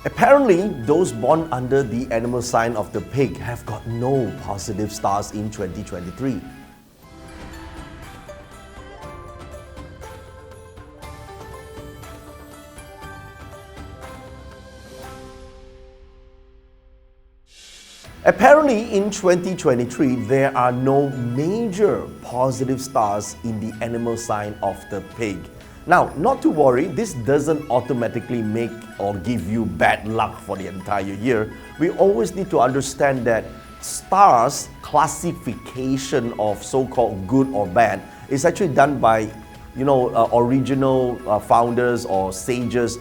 Apparently, those born under the animal sign of the pig have got no positive stars in 2023. Apparently, in 2023, there are no major positive stars in the animal sign of the pig. Now, not to worry, this doesn't automatically make or give you bad luck for the entire year. We always need to understand that stars classification of so-called good or bad is actually done by, original founders or sages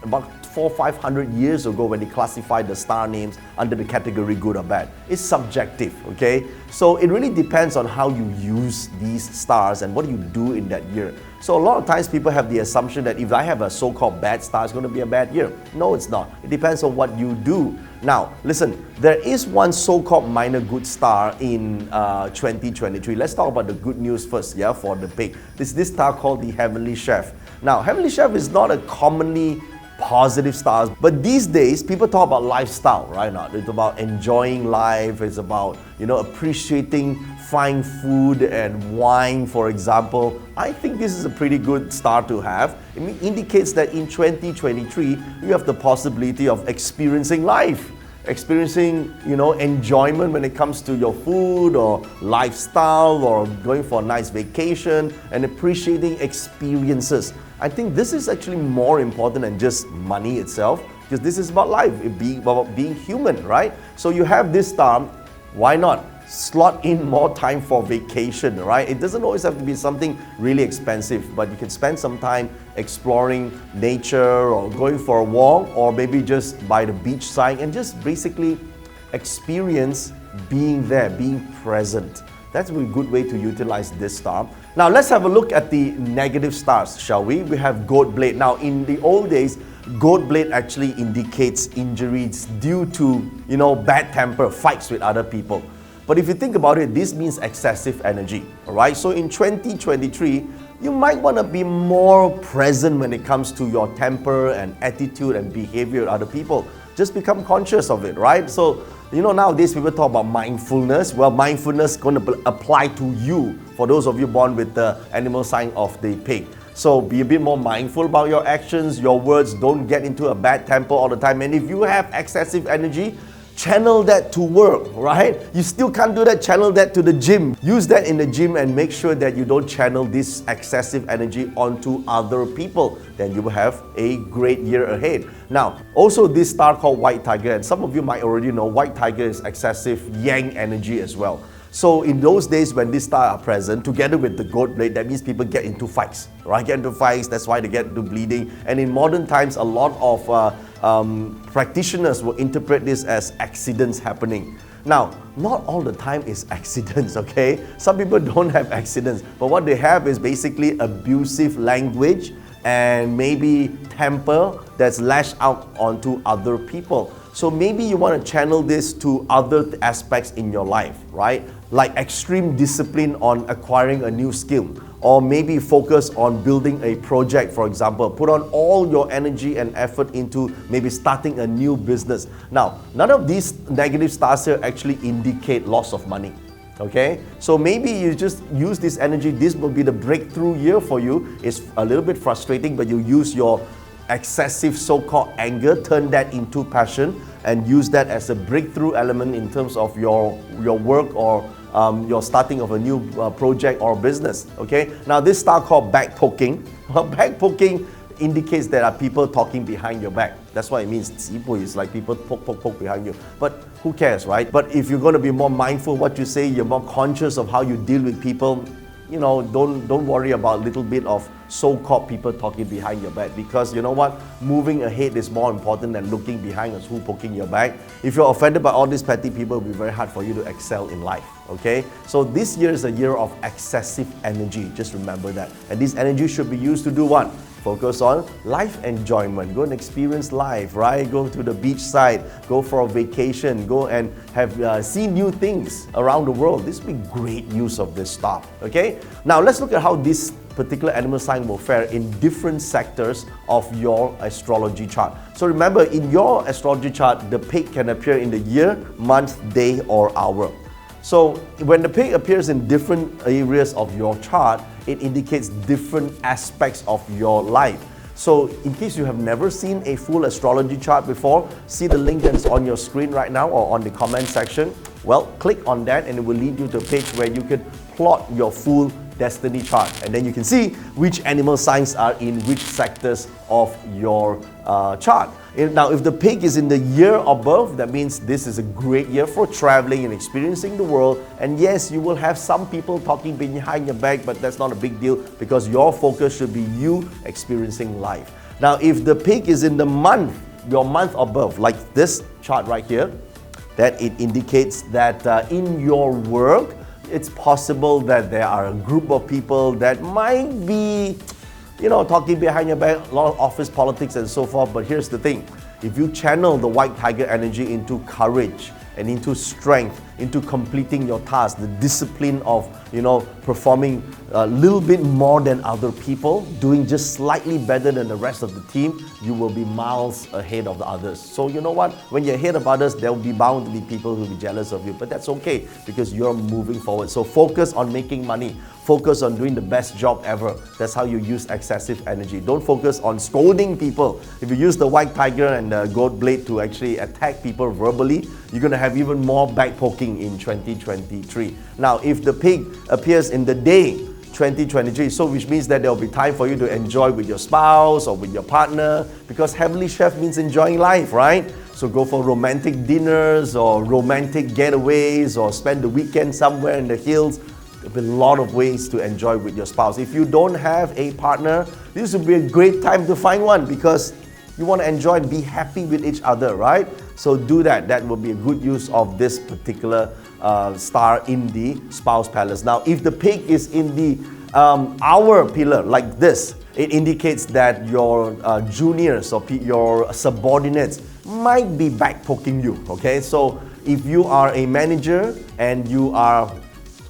about 400-500 years ago when they classified the star names under the category good or bad. It's subjective, okay? So it really depends on how you use these stars and what you do in that year. So a lot of times people have the assumption that if I have a so-called bad star, it's going to be a bad year. No, it's not. It depends on what you do. Now, listen, there is one so-called minor good star in 2023. Let's talk about the good news first, yeah, for the pig. This star called the Heavenly Chef. Now, Heavenly Chef is not a commonly positive stars, but these days people talk about lifestyle, right? Now it's about enjoying life. It's about appreciating fine food and wine, for example. I think this is a pretty good star to have. It indicates that in 2023 you have the possibility of experiencing life, experiencing enjoyment when it comes to your food or lifestyle, or going for a nice vacation and appreciating experiences. I think this is actually more important than just money itself, because this is about life, about being human, right? So you have this star, why not slot in more time for vacation, right? It doesn't always have to be something really expensive, but you can spend some time exploring nature or going for a walk, or maybe just by the beach side and just basically experience being there, being present. That's a good way to utilize this star. Now let's have a look at the negative stars, shall we? We have goat blade. Now in the old days, goat blade actually indicates injuries due to, bad temper, fights with other people. But if you think about it, this means excessive energy, all right? So in 2023, you might want to be more present when it comes to your temper and attitude and behavior with other people. Just become conscious of it, right? So, nowadays people talk about mindfulness. Well, mindfulness is going to apply to you, for those of you born with the animal sign of the pig. So be a bit more mindful about your actions, your words. Don't get into a bad temper all the time. And if you have excessive energy, channel that to work, right? You still can't do that, channel that to the gym. Use that in the gym and make sure that you don't channel this excessive energy onto other people. Then you will have a great year ahead. Now, also this star called White Tiger, and some of you might already know White Tiger is excessive yang energy as well. So in those days when these stars are present, together with the goat blade, that means people get into fights, right? Get into fights, that's why they get into bleeding. And in modern times, a lot of practitioners will interpret this as accidents happening. Now, not all the time is accidents, okay? Some people don't have accidents, but what they have is basically abusive language and maybe temper that's lashed out onto other people. So maybe you want to channel this to other aspects in your life, right? Like extreme discipline on acquiring a new skill, or maybe focus on building a project, for example. Put on all your energy and effort into maybe starting a new business. Now, none of these negative stars here actually indicate loss of money. Okay, so maybe you just use this energy. This will be the breakthrough year for you. It's a little bit frustrating, but you use your excessive so-called anger, turn that into passion, and use that as a breakthrough element in terms of your work or your starting of a new project or business. Okay, now this star called back poking. Back poking indicates there are people talking behind your back. That's what it means. Zipu is like people poke behind you. But who cares, right? But if you're going to be more mindful what you say, you're more conscious of how you deal with people, don't worry about a little bit of so-called people talking behind your back, because you know what? Moving ahead is more important than looking behind us who poking your back. If you're offended by all these petty people, it will be very hard for you to excel in life, okay? So this year is a year of excessive energy. Just remember that. And this energy should be used to do what? Focus on life enjoyment. Go and experience life, right? Go to the beach side, go for a vacation, go and have see new things around the world. This will be great use of this star, okay? Now let's look at how this particular animal sign will fare in different sectors of your astrology chart. So remember, in your astrology chart, the pig can appear in the year, month, day, or hour. So when the pig appears in different areas of your chart, it indicates different aspects of your life. So in case you have never seen a full astrology chart before, see the link that is on your screen right now or on the comment section. Well, click on that and it will lead you to a page where you can plot your full destiny chart, and then you can see which animal signs are in which sectors of your chart. Now, if the pig is in the year of birth, that means this is a great year for traveling and experiencing the world. And yes, you will have some people talking behind your back, but that's not a big deal because your focus should be you experiencing life. Now, if the pig is in the month, your month of birth, like this chart right here, that it indicates that in your work, it's possible that there are a group of people that might be, talking behind your back, a lot of office politics and so forth. But here's the thing, if you channel the white tiger energy into courage and into strength, into completing your task, the discipline of, performing a little bit more than other people, doing just slightly better than the rest of the team, you will be miles ahead of the others. So you know what? When you're ahead of others, there will be bound to be people who will be jealous of you, but that's okay because you're moving forward. So focus on making money. Focus on doing the best job ever. That's how you use excessive energy. Don't focus on scolding people. If you use the white tiger and the goat blade to actually attack people verbally, you're going to have even more back poking in 2023. Now, if the pig appears in the day 2023, so which means that there will be time for you to enjoy with your spouse or with your partner, because Heavenly Chef means enjoying life, right? So go for romantic dinners or romantic getaways or spend the weekend somewhere in the hills. There'll be a lot of ways to enjoy with your spouse. If you don't have a partner, this would be a great time to find one because you want to enjoy and be happy with each other, right? So do that. That will be a good use of this particular star in the spouse palace. Now, if the pig is in the hour pillar like this, it indicates that your juniors or your subordinates might be back poking you, okay? So if you are a manager and you are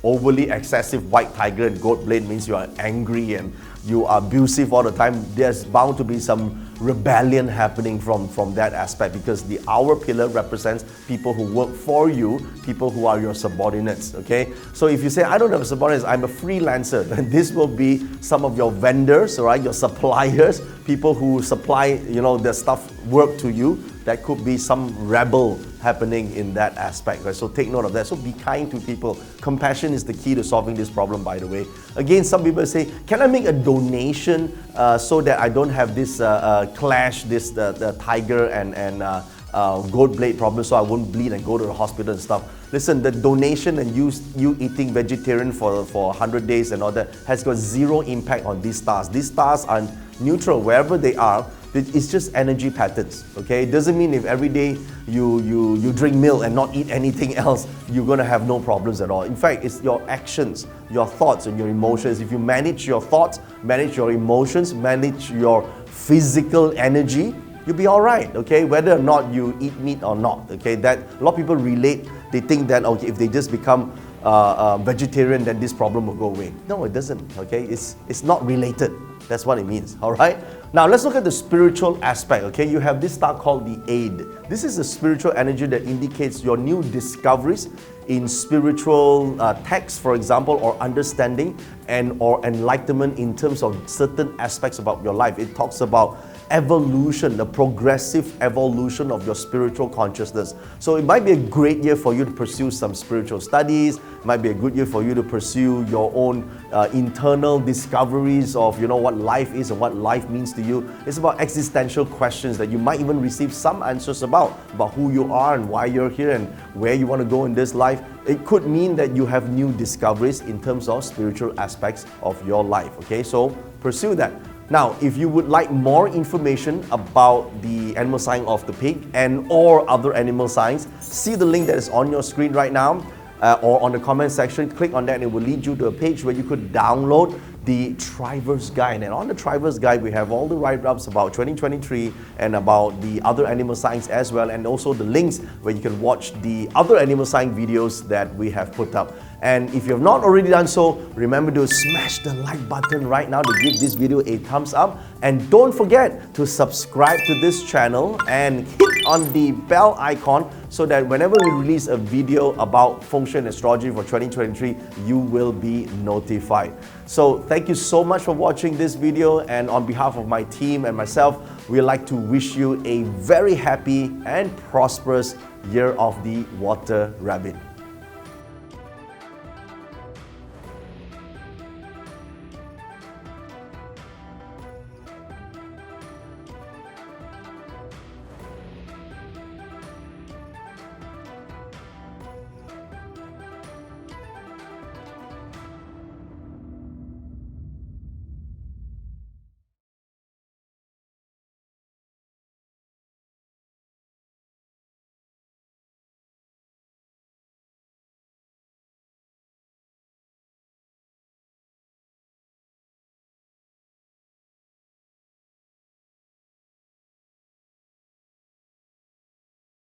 overly excessive white tiger and goat blade, means you are angry and you are abusive all the time, there's bound to be some rebellion happening from that aspect, because the hour pillar represents people who work for you, people who are your subordinates, okay? So if you say, I don't have subordinates, I'm a freelancer, then this will be some of your vendors, all right, your suppliers, people who supply, their stuff, work to you. That could be some rebel happening in that aspect, right? So take note of that. So be kind to people. Compassion is the key to solving this problem, by the way. Again, some people say, can I make a donation so that I don't have this clash, this the tiger and goat blade problem, so I won't bleed and go to the hospital and stuff. Listen, the donation and you eating vegetarian for 100 days and all that has got zero impact on these stars. These stars are neutral wherever they are. It's just energy patterns, okay? It doesn't mean if every day you drink milk and not eat anything else, you're gonna have no problems at all. In fact, it's your actions, your thoughts and your emotions. If you manage your thoughts, manage your emotions, manage your physical energy, you'll be all right, okay? Whether or not you eat meat or not, okay? That a lot of people relate, they think that, okay, if they just become vegetarian, then this problem will go away. No, it doesn't, okay? It's not related. That's what it means, all right? Now, let's look at the spiritual aspect, okay? You have this star called the Aid. This is a spiritual energy that indicates your new discoveries in spiritual texts, for example, or understanding or enlightenment in terms of certain aspects about your life. It talks about evolution, the progressive evolution of your spiritual consciousness. So it might be a great year for you to pursue some spiritual studies. It might be a good year for you to pursue your own internal discoveries of what life is and what life means to you. It's about existential questions that you might even receive some answers about who you are and why you're here and where you want to go in this life. It could mean that you have new discoveries in terms of spiritual aspects of your life, okay? So pursue that. Now, if you would like more information about the animal sign of the pig or other animal signs, see the link that is on your screen right now or on the comment section. Click on that and it will lead you to a page where you could download the Triverse Guide. And on the Triverse Guide, we have all the write-ups about 2023 and about the other animal signs as well, and also the links where you can watch the other animal sign videos that we have put up. And if you have not already done so, remember to smash the like button right now to give this video a thumbs up. And don't forget to subscribe to this channel and hit on the bell icon so that whenever we release a video about Feng Shui and astrology for 2023, you will be notified. So thank you so much for watching this video, and on behalf of my team and myself, we'd like to wish you a very happy and prosperous Year of the Water Rabbit.